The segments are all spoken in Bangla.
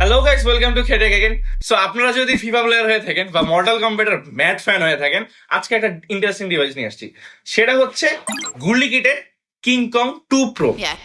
হ্যালো গাইস, ওয়েলকাম টু খেটেক এগেন। সো আপনারা যদি ফিফা প্লেয়ার হয়ে থাকেন বা মর্টাল কম্পিউটার ম্যাট ফ্যান হয়ে থাকেন, আজকে একটা ইন্টারেস্টিং ডিভাইস নিয়ে আসছি। সেটা হচ্ছে গুলি কিটের কিং কং 2 প্রো। Yeah.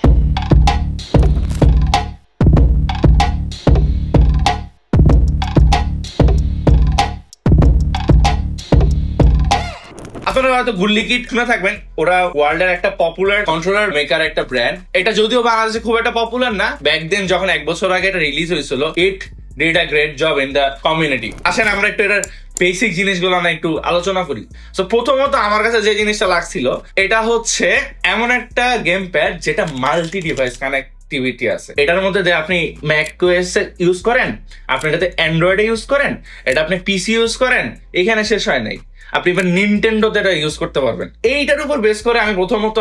আপনারা হয়তো গুল্লি কিট শুনে থাকবেন, ওরা ওয়ার্ল্ডের একটা পপুলার কন্ট্রোলার মেকার একটা ব্র্যান্ড। এটা যদিও বাংলাদেশে খুব একটা পপুলার না, ব্যাক দেন যখন 1 বছর আগে এটা রিলিজ হয়েছিল, it did a great job in the community. আসেন আমরা একটু এটার বেসিক জিনিসগুলো না একটু আলোচনা করি। তো প্রথমত আমার কাছে যে জিনিসটা লাগছিল, এটা হচ্ছে এমন একটা গেম প্যাড যেটা মাল্টি ডিভাইস কানেক্টিভিটি আছে। এটার মধ্যে আপনি ম্যাকওএস ইউজ করেন, আপনি এটাতে অ্যান্ড্রয়েডে ইউজ করেন, এটা আপনি পিসি ইউজ করেন, এখানে শেষ হয় নাই, আপনি এবার নিনটেন্ডোতে এটা ইউজ করতে পারবেন। এইটার উপর বেস করে আমি প্রথমত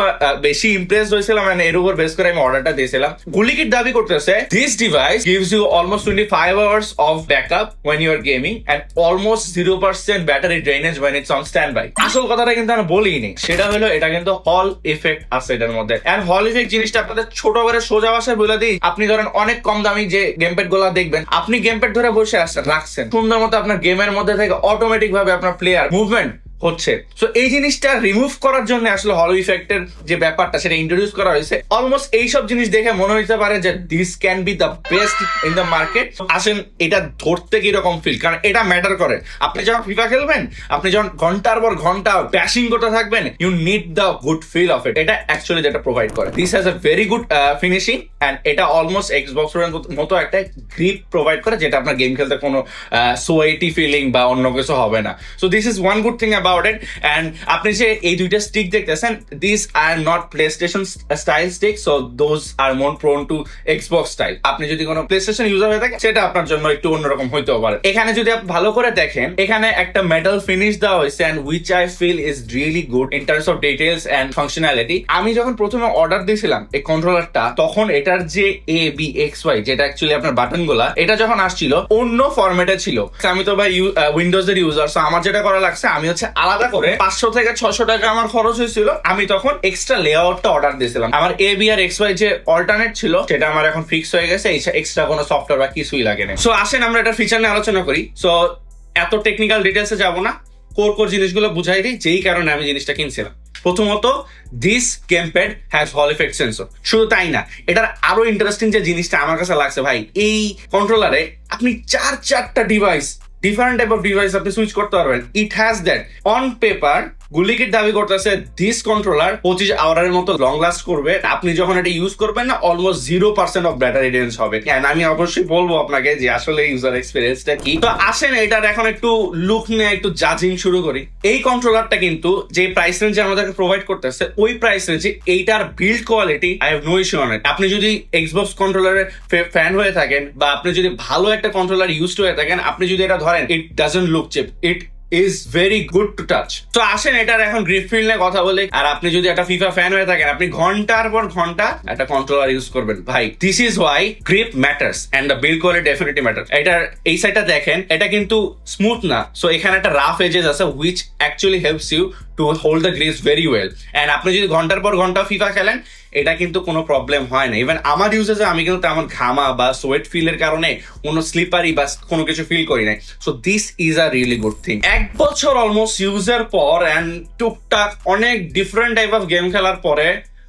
বেশি ইমপ্রেসড হয়েছিলাম, মানে এর উপর বেস করে আমি অর্ডারটা দিয়েছিলাম। গুলিকিট দাবি করতেছে this device gives you almost 25 hours of backup when you are gaming and almost 0% battery drainage when it's on standby। আসল কথাটা কিন্তু আমি বলিনি, সেটা হলো এটা কিন্তু হল ইফেক্ট আছে এটার মধ্যে। এন্ড হল ইফেক্ট জিনিসটা আপনাদের ছোট করে সোজা ভাষায় বলে দিই, আপনি ধরেন অনেক কম দামি যে গেম প্যাড গুলা দেখবেন, আপনি গেম প্যাড ধরে বসে রাখছেন, সুন্দর মতো আপনার গেমের মধ্যে থেকে অটোমেটিক ভাবে আপনার প্লেয়ার মুভমেন্ট হচ্ছে। সো এই জিনিসটা রিমুভ করার জন্য আসলে হলো ইফেক্টের যে ব্যাপারটা সেটা ইন্ট্রোডিউস করা হয়েছে। অলমোস্ট এইসব জিনিস দেখে মনে হইতে পারে যে this can B the best in the market. আসেন এটা ধরতে কিরকম ফিল, কারণ এটা ম্যাটার করে। আপনি যখন ফিফা খেলবেন, আপনি যখন ঘন্টার পর ঘন্টা ব্যাশিং করতে থাকবেন, you need the good feel of it. এটা অ্যাকচুয়ালি যেটা প্রোভাইড করে, this has a very good finishing and এটা অলমোস্ট এক্সবক্স এর মতো একটা গ্রিপ প্রোভাইড করে, যেটা আপনার গেম খেলতে কোনো সোয়েটি ফিলিং বা অন্য কিছু হবে না। So this is one good thing about it. And আপনি যে এই দুইটা স্টিক দেখতেছেন, this are not play station style stick, so those are more prone two Xbox style. আপনি যদি কোনো প্লে স্টেশন ইউজার হয়ে থাকে, সেটা আপনার জন্য একটু অন্যরকম হইতেও পারে। এখানে যদি আপনি ভালো করে দেখেন, এখানে একটা মেটাল ফিনিশ দেওয়া হয়েছে, and which I feel is really good in terms of details and functionality. আমি যখন প্রথমে অর্ডার দিয়েছিলাম এই কন্ট্রোলারটা, তখন এটার যে ABXY যেটা অ্যাকচুয়ালি আপনার বাটন গুলা, এটা যখন আসছিল অন্য ফরম্যাটে ছিল। আমি তো ভাই উইন্ডোজ এর ইউজার, সো আমার যেটা করা লাগছে, আমি হচ্ছে আলাদা করে 500 থেকে 600 টাকা আমার খরচ হয়েছিল। আমি তখন এক্সট্রা লেআউটটা অর্ডার দিয়েছিলাম। আমার AB আর XY যে অল্টারনেট ছিল, সেটা আমার এখন ফিক্স হয়ে গেছে, এক্সট্রা কোনো সফটওয়্যার বা কিছুই লাগে না। সো আসেন আমরা এটা ফিচার নিয়ে আলোচনা করি। সো এত টেকনিক্যাল ডিটেলসে যাব না, কোর জিনিসগুলো বুঝাই দিই যেই কারণে আমি জিনিসটা কিনছিলাম। প্রথমত, দিস গেম প্যাড হ্যাজ হল ইফেক্ট সেন্সর। শুধু তাই না, এটার আরো ইন্টারেস্টিং যে জিনিসটা আমার কাছে লাগছে, ভাই এই কন্ট্রোলারে আপনি চারটা device, different type of device আপনি সুইচ করতে পারবেন। It has that. On paper গুলিকিট দাবি করতেছে দিস কন্ট্রোলার 25 আওয়ারের মতো লং লাস্ট করবে। আপনি যখন এটা ইউজ করবেন না, অলমোস্ট 0% অফ ব্যাটারি ড্রেন হবে। আমি অবশ্যই বলবো আপনাকে যে আসলে ইউজার এক্সপিরিয়েন্সটা কি। তো আসেন এটার এখন একটু লুক নিয়ে একটু জাজিং শুরু করি। এই কন্ট্রোলারটা কিন্তু যে প্রাইস রেঞ্জে আমাদেরকে প্রোভাইড করতেছে, ওই প্রাইস রেঞ্জে এইটার build quality I have no issue on it. আপনি যদি এক্সবক্স কন্ট্রোলারের ফ্যান হয়ে থাকেন, বা আপনি যদি ভালো একটা কন্ট্রোলার ইউজ হয়ে থাকেন, আপনি যদি এটা ধরেন, it doesn't look cheap, it is very good to touch. তো আসেন এটার এখন গ্রিপ ফিল নিয়ে কথা বলি। আর আপনি যদি একটা ফিফা ফ্যান হয়ে থাকেন, আপনি ঘন্টার পর ঘন্টা একটা কন্ট্রোলার ইউজ করবেন, ভাই this is why grip matters and the build quality definitely matter. এটার এই সাইডটা দেখেন, এটা কিন্তু স্মুথ না, সো এখানে একটা রাফ এজেস আছে, which actually helps you to hold the grips very well. And আপনি যদি ঘন্টার পর ঘন্টা ফিফা খেলেন, এটা কিন্তু কোনো প্রবলেম হয় না। ইভেন আমার ইউজেসে আমি কিন্তু তেমন ঘামা বা সোয়েট ফিলের কারণে কোনো স্লিপারি বা কোনো কিছু ফিল করি নাই। So this is a really good thing. 1 বছর অলমোস্ট ইউজের পর অ্যান্ড টুকটাক অনেক ডিফারেন্ট টাইপ অফ গেম খেলার পরে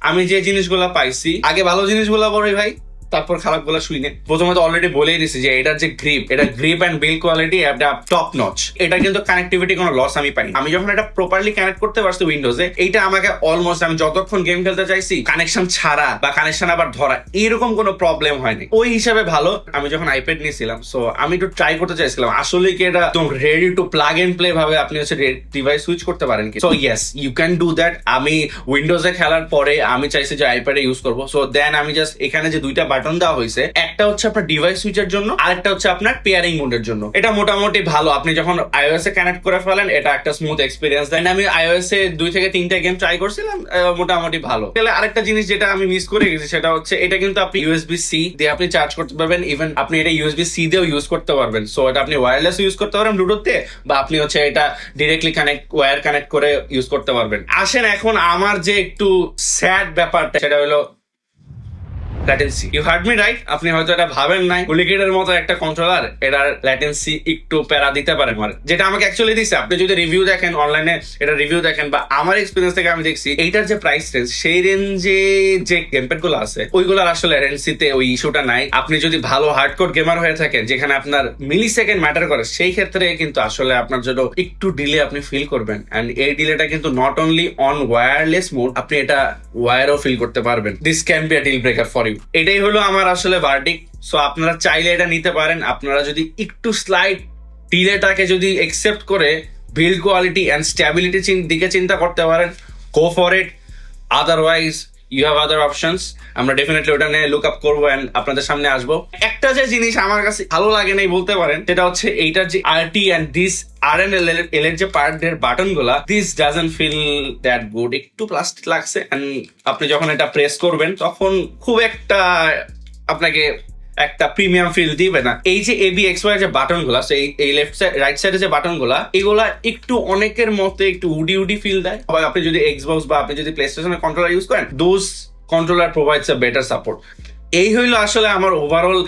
আমি যে জিনিসগুলো পাইছি, আগে ভালো জিনিসগুলো পরে ভাই, তারপর খারাপ গুলা শুনে। প্রথমে তো অলরেডি বলেই দিছি যে এটার যে গ্রিপ, এটা গ্রিপ অ্যান্ড বিল্ড কোয়ালিটি একটা টপ নচ। এটা কিন্তু কানেক্টিভিটি কোনো লস আমি পাই। আমি যখন এটা প্রপারলি কানেক্ট করতে পারছি উইন্ডোজে, এইটা আমাকে অলমোস্ট আমি যতক্ষণ গেম খেলতে চাইছি, কানেকশন ছাড়া বা কানেকশন আবার ধরা, এরকম কোনো প্রবলেম হয়নি। ওই হিসাবে ভালো। আমি যখন আইপ্যাড নিয়েছিলাম, সো আমি একটু ট্রাই করতে চাইছিলাম আসলে কি এটা একদম ready to plug and play ভাবে আপনি হচ্ছে ডিভাইস সুইচ করতে পারেন কি। So yes, you can do that. আমি উইন্ডোজে খেলার পরে আমি চাইছি যে আইপ্যাডে ইউজ করবো। সো দেন আমি জাস্ট এখানে যে দুইটা বাটন দেওয়া হয়েছে, একটা হচ্ছে আপনার ডিভাইস সুইচের জন্য, আর একটা হচ্ছে আপনার পেয়ারিং মোডের জন্য। এটা মোটামুটি ভালো। আপনি যখন iOS এ কানেক্ট করে ফেলেন, এটা একটা স্মুথ এক্সপিরিয়েন্স দেয়। আমি iOS এ 2 থেকে 3টা গেম ট্রাই করছিলাম, মোটামুটি ভালো। তাহলে আরেকটা জিনিস যেটা আমি মিস করে গেছি, সেটা হচ্ছে এটা কিন্তু আপনি USB-C দিয়ে আপনি চার্জ করতে পারবেন। ইভেন আপনি এটা USB-C দিয়েও ইউজ করতে পারবেন। সো এটা আপনি ওয়্যারলেস ইউজ করতে পারবেন ব্লুটুথ দিয়ে, বা আপনি হচ্ছে এটা ডিরেক্টলি ওয়্যার কানেক্ট করে ইউজ করতে পারবেন। আসেন এখন আমার যে একটু স্যাড ব্যাপারটা, সেটা হলো latency. You heard me right, আপনি হয়তো এটা ভাবেন নাই হুলিকেটের মতো একটা কন্ট্রোলার এটার ল্যাটেন্সি একটু প্যারা দিতে পারে মানে, যেটা আমাকে অ্যাকচুয়ালি দিচ্ছে। আপনি যদি রিভিউ দেখেন অনলাইনে, এটা রিভিউ দেখেন বা আমার এক্সপিরিয়েন্স থেকে আমি দেখছি এইটার যে প্রাইস রেঞ্জ, সেই রেঞ্জে যে গেমপ্যাড গুলো আছে ওইগুলোর আসলে ল্যাটেন্সিতে ওই ইস্যুটা নাই। আপনি যদি ভালো হার্ডকোর গেমার হয়ে থাকেন যেখানে আপনার মিলি সেকেন্ড ম্যাটার করে, সেই ক্ষেত্রে কিন্তু আসলে আপনার জন্য একটু ডিলে আপনি ফিল করবেন। এন্ড এই ডিলেটা কিন্তু not only on wireless mode, আপনি এটা ওয়্যারও ফিল করতে পারবেন। This can be a deal breaker for you. এটাই হলো আমার আসলে ভার্ডিক্ট। সো আপনারা চাইলে এটা নিতে পারেন। আপনারা যদি একটু স্লাইড ডিলেটাকে যদি একসেপ্ট করে বিল্ড কোয়ালিটি অ্যান্ড স্ট্যাবিলিটি দিকে চিন্তা করতে পারেন, go for it. Otherwise you have other options. আমরা ডেফিনেটলি ওটা নিয়ে লুক আপ করবো এন্ড আপনাদের সামনে আসবো। একটা যে জিনিস আমার কাছে ভালো লাগে নাই বলতে পারেন, সেটা হচ্ছে এইটার যে RT অ্যান্ড দিস RNL এর যে পার্টের বাটন গুলা, this doesn't feel that good. একটু প্লাস্টিক লাগছে এন্ড আপনি যখন এটা প্রেস করবেন তখন খুব একটা আপনাকে একটা প্রিমিয়াম ফিল দিবে না। এই যে ABXY যে বাটন গুলা, এই লেফট সাইড রাইট সাইডে যে বাটন গুলা, এগুলা একটু অনেকের মতে একটু উডি ফিল দেয়। আপনি যদি এক্সবক্স বা আপনি যদি প্লে স্টেশনের কন্ট্রোলার ইউজ করেন, those controller provides a better support. এই হইলো আসলে আমার ওভারঅল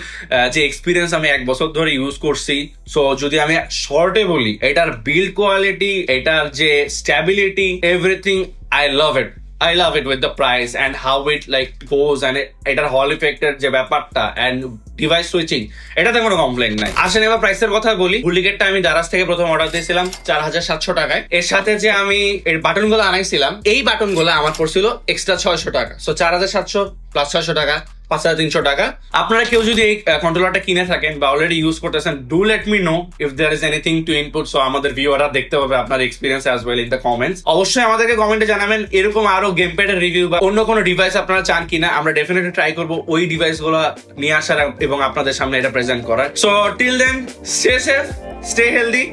যে এক্সপিরিয়েন্স আমি 1 বছর ধরে ইউজ করছি। সো যদি আমি শর্টে বলি, এটার বিল্ড কোয়ালিটি, এটার যে stability, everything I love it with the price and how it like goes and এটার হল ইফেক্টের যে ব্যাপারটা and ডিভাইস সুইচিং, এটাতে কোনো কমপ্লেন নাই। আসেন এবার প্রাইসের কথা বলি। হুলিকেটটা আমি দারাজ থেকে প্রথম অর্ডার দিয়েছিলাম 4700 টাকায়। এর সাথে যে আমি এর বাটনগুলো আনাইছিলাম, এই বাটনগুলো আমার পড়ছিল এক্সট্রা 600 টাকা। সো 4700 প্লাস 600 টাকা, 5300 টাকা। আপনারা কেউ যদি এই কন্ট্রোলারটা কিনে থাকেন বা অলরেডি ইউজ করতেছেন, do let me know if there is anything to input. So আমাদের ভিউয়াররা দেখতে পাবে আপনার experience as well in the comments. অবশ্যই আমাদেরকে কমেন্টে জানাবেন এরকম আরো গেম প্যাডের রিভিউ বা অন্য কোনো ডিভাইস আপনারা চান কিনা। আমরা ডেফিনেটলি ট্রাই করবো ওই ডিভাইসগুলো নিয়ে আসার এবং আপনাদের সামনে এটা প্রেজেন্ট করার। So till then, stay safe, stay healthy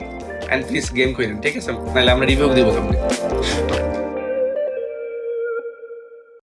and please game খেলেন, ঠিক আছে? নাহলে আমরা রিভিউ দিব সামনে।